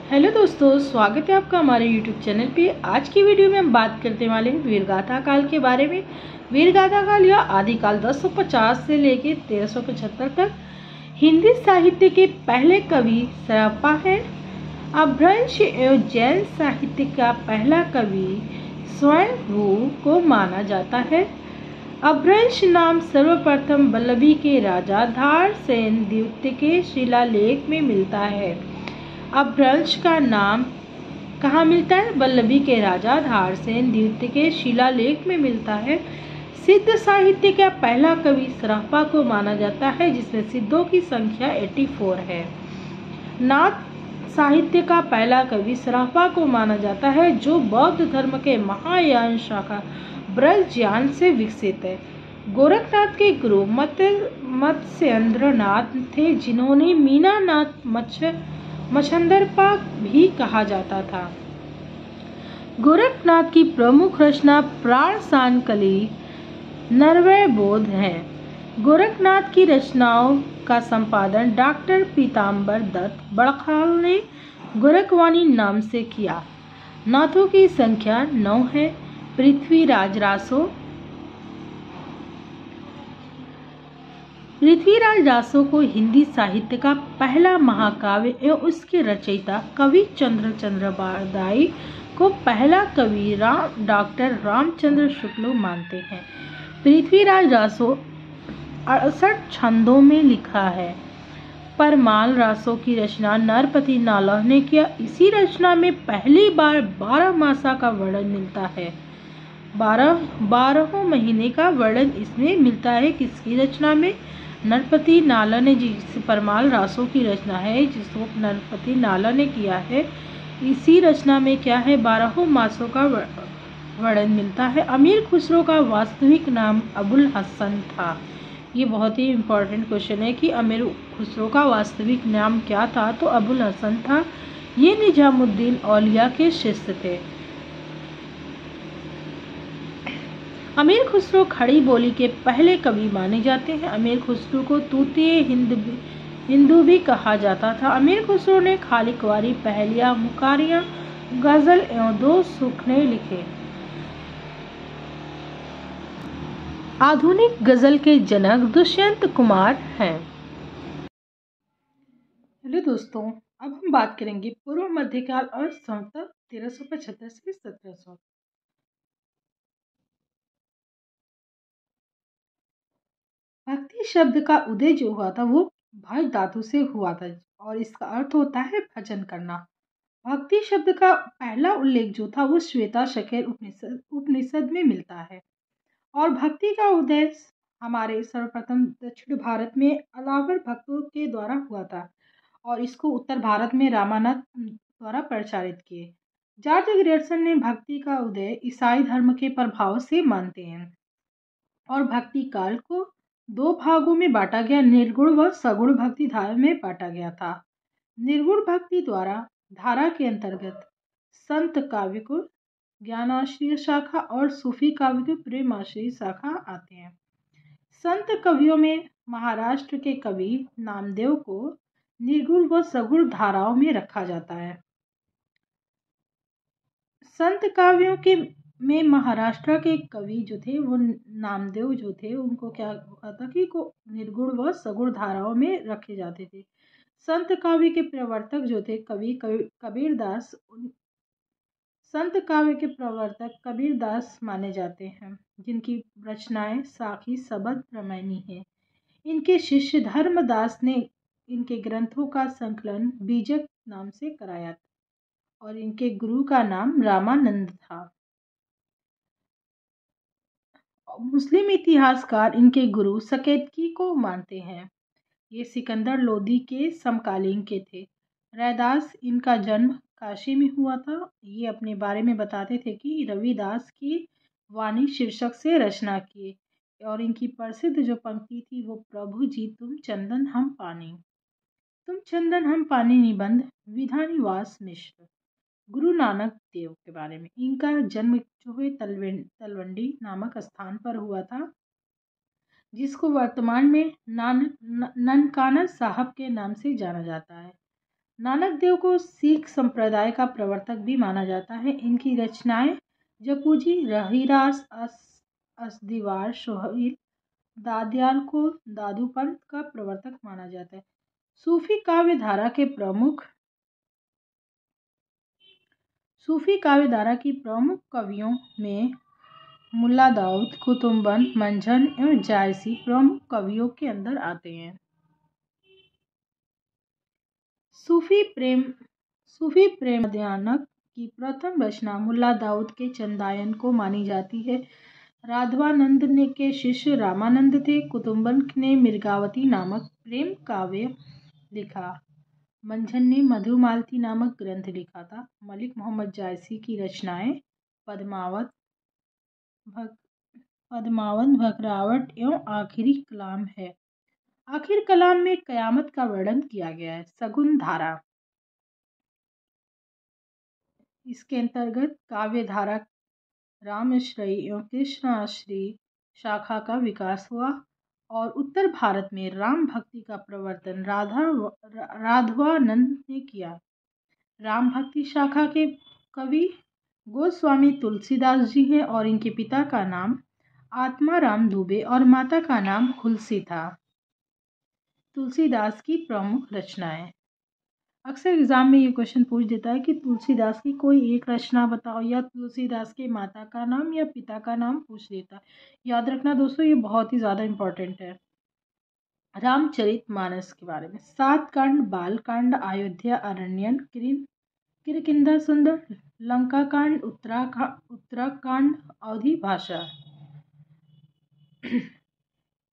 Hello दोस्तों, स्वागत है आपका हमारे YouTube चैनल पे। आज की वीडियो में हम बात करने वाले हैं वीरगाथा काल के बारे में। वीरगाथा काल या आदिकाल 1050 से लेके 1375 तक हिंदी साहित्य के पहले कवि सरप्पा है। अपभ्रंश एवं जैन साहित्य का पहला कवि स्वयंभू को माना जाता है। अपभ्रंश नाम सर्वप्रथम वल्लभी के राजा धारसेन द्वितीय के शिलालेख में मिलता है। अपभ्रंश का नाम कहाँ मिलता है? वल्लभी के राजा धारसेन द्वितीय के शिलालेख में मिलता है। सिद्ध साहित्य का पहला कवि सरप्पा को माना जाता है, जिसमें सिद्धों की संख्या 84 है। नाथ साहित्य का पहला कवि सरप्पा को माना जाता है, जो बौद्ध धर्म के महायान शाखा ब्रजयान से विकसित है। गोरखनाथ के गुरु मत्स्येंद्रनाथ थे, जिन्होंने मीनानाथ मच्छंदरपा भी कहा जाता था। गोरखनाथ की प्रमुख रचना प्राण सांकली नरवय बोध है। गोरखनाथ की रचनाओं का संपादन डॉक्टर पीताम्बर दत्त बड़खाल ने गोरखवाणी नाम से किया। नाथों की संख्या 9 है। पृथ्वीराज रासो को हिंदी साहित्य का पहला महाकाव्य एवं उसके रचयिता कवि चंद्र बरदाई को पहला कवि डॉक्टर रामचंद्र शुक्ल मानते हैं। पृथ्वीराज रासो 68 छंदों में लिखा है। परमाल रासो की रचना नरपति नालह ने किया। इसी रचना में पहली बार 12 मासा का वर्णन मिलता है। 12 महीने का वर्णन इसमें मिलता है। किसकी रचना में? नरपति नालह ने, जिस परमाल रासो की रचना है जिसको नरपति नालह ने किया है, इसी रचना में क्या है? 12 मासों का वर्णन मिलता है। अमीर खुसरो का वास्तविक नाम अबुल हसन था। ये बहुत ही इम्पोर्टेंट क्वेश्चन है कि अमीर खुसरो का वास्तविक नाम क्या था? तो अबुल हसन था। ये निजामुद्दीन औलिया के शिष्य थे। अमीर खुसरो खड़ी बोली के पहले कवि माने जाते हैं। अमीर खुसरो को तूतीय हिंदू भी कहा जाता था। अमीर खुसरो ने खालिकवारी, पहलिया, मुकारियां, गजल एवं 2 सुखने लिखे। आधुनिक गजल के जनक दुष्यंत कुमार हैं। हेलो दोस्तों, अब हम बात करेंगे पूर्व मध्यकाल और संवत 1375 से 1700। भक्ति शब्द का उदय जो हुआ था वो भज धातु से हुआ था और इसका अर्थ होता है भजन करना। भक्ति शब्द का पहला उल्लेख जो था वो श्वेताशकेर उपनिषद में मिलता है। और भक्ति का उदय हमारे सर्वप्रथम दक्षिण भारत में अलावर भक्तों के द्वारा हुआ था और इसको उत्तर भारत में रामानंद द्वारा प्रचारित किए। जॉर्ज ग्रियर्सन ने भक्ति का उदय ईसाई धर्म के प्रभाव से मानते हैं और भक्ति काल को 2 भागों में बांटा गया, निर्गुण व सगुण भक्ति धारा में बांटा गया था। निर्गुण भक्ति द्वारा धारा के अंतर्गत संत काव्य को ज्ञानाश्रय शाखा और सूफी काव्य को प्रेमाश्रय शाखा आते हैं। संत कवियों में महाराष्ट्र के कवि नामदेव को निर्गुण व सगुण धाराओं में रखा जाता है। संत काव्यों के में महाराष्ट्र के कवि जो थे वो नामदेव जो थे, उनको क्या हुआ था कि को निर्गुण व सगुण धाराओं में रखे जाते थे। संत काव्य के प्रवर्तक जो थे कबीरदास, संत काव्य के प्रवर्तक कबीरदास माने जाते हैं, जिनकी रचनाएं साखी, सबद, प्रमैनी है। इनके शिष्य धर्मदास ने इनके ग्रंथों का संकलन बीजक नाम से कराया था और इनके गुरु का नाम रामानंद था। मुस्लिम इतिहासकार इनके गुरु सकेतकी को मानते हैं। ये सिकंदर लोदी के समकालीन के थे। रैदास, इनका जन्म काशी में हुआ था। ये अपने बारे में बताते थे कि रविदास की वाणी शीर्षक से रचना किए और इनकी प्रसिद्ध जो पंक्ति थी वो प्रभु जी तुम चंदन हम पानी निबंध विधानिवास मिश्र। गुरु नानक देव के बारे में, इनका जन्म जो है तलवंडी नामक स्थान पर हुआ था, जिसको वर्तमान में ननकाना साहब के नाम से जाना जाता है। नानक देव को सिख संप्रदाय का प्रवर्तक भी माना जाता है। इनकी रचनाएं जपूजी, रहीरास, असदीवार, सोहिल, दादयाल को दादूपंथ का प्रवर्तक माना जाता है। सूफी काव्य धारा के प्रमुख सूफी काव्य धारा की प्रमुख कवियों में मुल्ला दाऊद, कुतुम्बन, मंझन एवं जायसी प्रमुख कवियों के अंदर आते हैं। सूफी प्रेम ध्यानक की प्रथम रचना मुल्ला दाऊद के चंदायन को मानी जाती है। राघवानंद ने के शिष्य रामानंद थे। कुतुम्बन ने मृगावती नामक प्रेम काव्य लिखा। मंझन ने मधुमालती नामक ग्रंथ लिखा था। मलिक मोहम्मद जायसी की रचनाएं पद्मावत, भखरावट एवं आखिरी कलाम है। आखिर कलाम में कयामत का वर्णन किया गया है। सगुन धारा, इसके अंतर्गत काव्य धारा रामश्रयी एवं कृष्णाश्री शाखा का विकास हुआ और उत्तर भारत में राम भक्ति का प्रवर्तन राघवानंद ने किया। राम भक्ति शाखा के कवि गोस्वामी तुलसीदास जी हैं और इनके पिता का नाम आत्माराम दुबे और माता का नाम खुलसी था। तुलसीदास की प्रमुख रचनाएं। अक्सर एग्जाम में ये क्वेश्चन पूछ देता है कि तुलसीदास की कोई एक रचना बताओ, या तुलसीदास के माता का नाम या पिता का नाम पूछ देता है। याद रखना दोस्तों, ये बहुत ही ज़्यादा इम्पोर्टेंट है। रामचरितमानस के बारे में 7 कांड, बालकांड, अयोध्या, अरण्यन, किरकिंदा सुंदर, लंका कांड, उत्तराखंड, अवधी भाषा,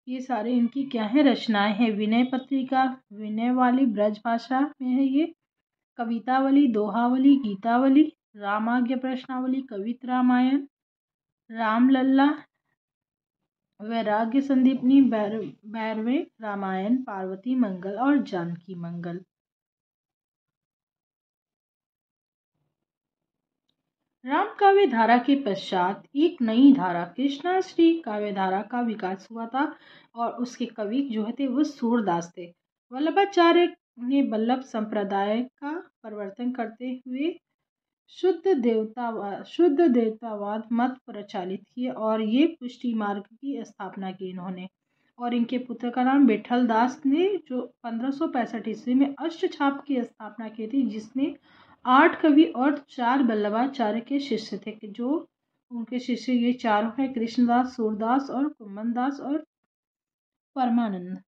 ये सारे इनकी क्या है रचनाएं हैं। विनय पत्रिका, विनय वाली ब्रज भाषा में है ये। कवितावली, दोहावली, गीतावली, रामाज्ञ प्रश्नावली, कवित रामायण, रामलल्ला, वैराग्य संदीपनी, भैरवे रामायण, पार्वती मंगल और जानकी मंगल। राम काव्य धारा के पश्चात एक नई धारा कृष्णाश्री काव्य धारा का विकास हुआ था और उसके कवि जो थे वो सूरदास थे। वल्लभाचार्य ने वल्लभ संप्रदाय का प्रवर्तन करते हुए शुद्ध देवतावाद मत प्रचलित किए और ये पुष्टि मार्ग की स्थापना की इन्होंने। और इनके पुत्र का नाम विठल दास ने, जो 1565 ईस्वी में अष्टछाप की स्थापना की थी, जिसने 8 कवि और 4 वल्लभाचार्य के शिष्य थे। जो उनके शिष्य ये चारों हैं, कृष्णदास, सूरदास और कुम्मन दास और परमानंद।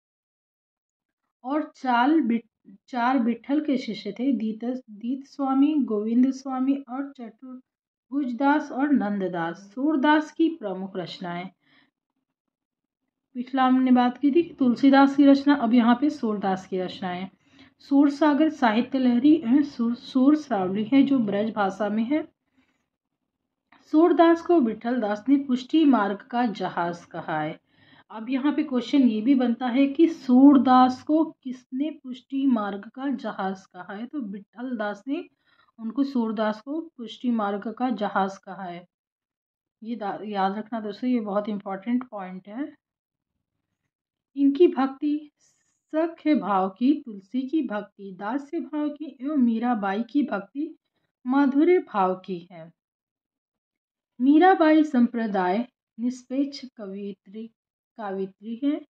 और 4 विठल के शिष्य थे, दीत स्वामी, गोविंद स्वामी और चतुर्भुजदास और नंददास। सूरदास की प्रमुख रचनाएं। पिछला हमने बात की थी कि तुलसीदास की रचना, अब यहाँ पे सूरदास की रचनाएं। सूर सागर साहित्य लहरी सूर श्रावली है जो ब्रज भाषा में है। सूरदास को विठल दास ने पुष्टि मार्ग का जहाज कहा है। अब यहाँ पे क्वेश्चन ये भी बनता है कि सूरदास को किसने पुष्टि मार्ग का जहाज कहा है, तो विठल दास ने उनको सूरदास को पुष्टि मार्ग का जहाज कहा है। ये याद रखना दोस्तों, ये बहुत इंपॉर्टेंट पॉइंट है। इनकी भक्ति सख्य भाव की, तुलसी की भक्ति दास्य भाव की एवं मीराबाई की भक्ति माधुर्य भाव की है। मीराबाई संप्रदाय निष्पेक्ष कावित्री है।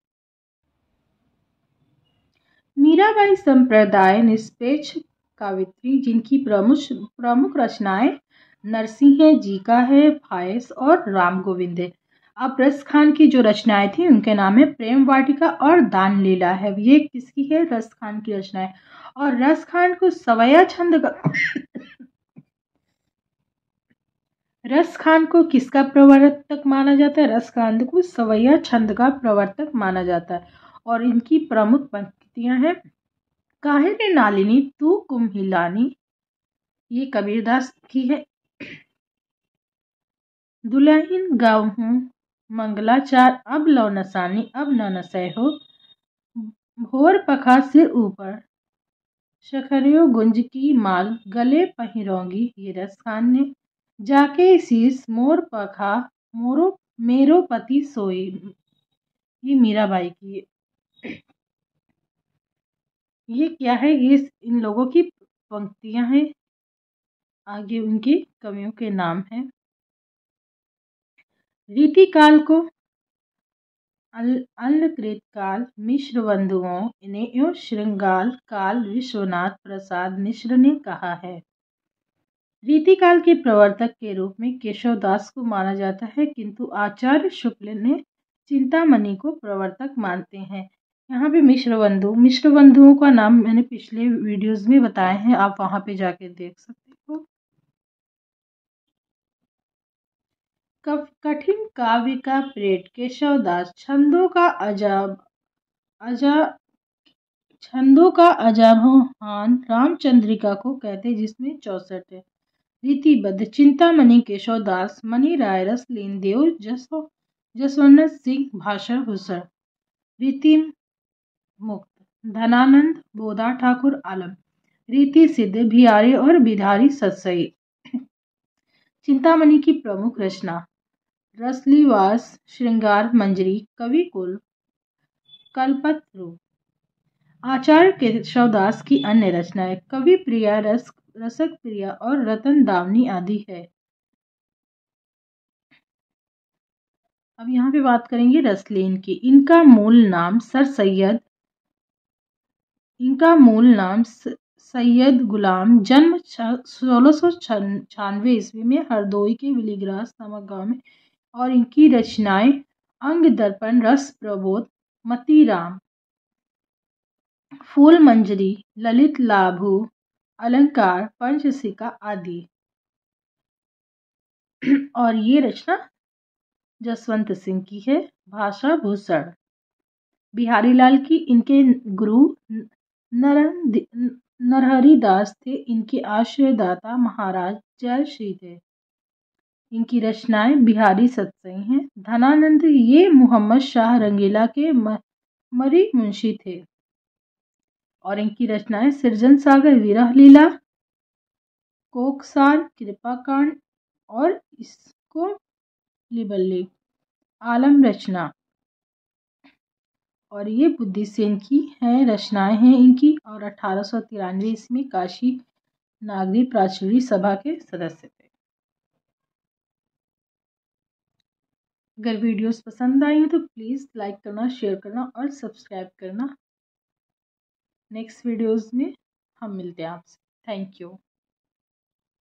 मीराबाई संप्रदाय निष्पेक्ष कावित्री, जिनकी प्रमुख रचनाएं नरसिंह जी का है, फायस और राम गोविंद है। अब रस खान की जो रचनाएं थी उनके नाम है प्रेम वाटिका और दान लीला है। ये किसकी है? रस खान की रचनाएं। और रस खान को सवैया छंद का रस खान को किसका प्रवर्तक माना जाता है? रस खान को सवैया छंद का प्रवर्तक माना जाता है। और इनकी प्रमुख पंक्तियां हैं, काहे रे नालिनी तू कुम्हिलानी, ये कबीरदास की है। दुल्हन गाऊं मंगलाचार, अब लो नसानी अब न नसै हो, भोर पखा सिर ऊपर, शखरियो गुंज की माल गले पहिरोंगी, ये रस खान ने। जाके शीस मोर पखा मेरो पति सोई, ये मीराबाई की। ये क्या है, ये इन लोगों की पंक्तियां हैं, आगे उनकी कवियों के नाम हैं। रीतिकाल को अल्लकृत काल मिश्र बंधुओं ने एवं श्रृंगार काल विश्वनाथ प्रसाद मिश्र ने कहा है। रीतिकाल के प्रवर्तक के रूप में केशवदास को माना जाता है, किंतु आचार्य शुक्ल ने चिंतामणि को प्रवर्तक मानते हैं। यहाँ पे मिश्र बंधुओं का नाम मैंने पिछले वीडियोस में बताए हैं, आप वहां पे जाके देख सकते हो। कठिन काव्य का प्रेट केशवदास छंदों का अजाबहान रामचंद्रिका को कहते, जिसमें 64 है। रीतिबद्ध चिंतामणि केशवदास मणि राय रसलीन देव जसवंत सिंह भाषण भूषण। रीति मुक्त धनानंद बोधा ठाकुर आलम। रीति सिद्ध भियारी और बिधारी सतसई। चिंतामणि की प्रमुख रचना रसलीवास श्रृंगार मंजरी कवि कुल कल्पतरु। आचार्य केशवदास की अन्य रचनाएं कवि प्रिया रसक प्रिया और रतन दावनी आदि है। अब यहाँ पे बात करेंगे रसलीन की। इनका मूल नाम सैयद गुलाम, जन्म 1696 ईस्वी में हरदोई के विलीग्रास नामक गांव में, और इनकी रचनाएं अंग दर्पण, रस प्रबोध, मतीराम, फूल मंजरी, ललित लाभू, अलंकार, पंचसिका आदि। और ये रचना जसवंत सिंह की है। भाषा भूषण बिहारी लाल की। इनके गुरु नरहरि दास थे। इनके आश्रयदाता महाराज जयश्री थे। इनकी रचनाएं बिहारी सतसई हैं। धनानंद ये मोहम्मद शाह रंगीला के मरी मुंशी थे, और इनकी रचनाएं सृजन सागर विरह लीला, कोकसार, कृपाकांड और इसको लिबल्ली आलम रचना। और ये बुद्धिसेन की है रचनाएं हैं इनकी, और 1893 ईस्वी काशी नागरी प्राचुर्य सभा के सदस्य थे। अगर वीडियोस पसंद आई हो तो प्लीज़ लाइक करना, शेयर करना और सब्सक्राइब करना। नेक्स्ट वीडियोस में हम मिलते हैं आपसे। Thank you.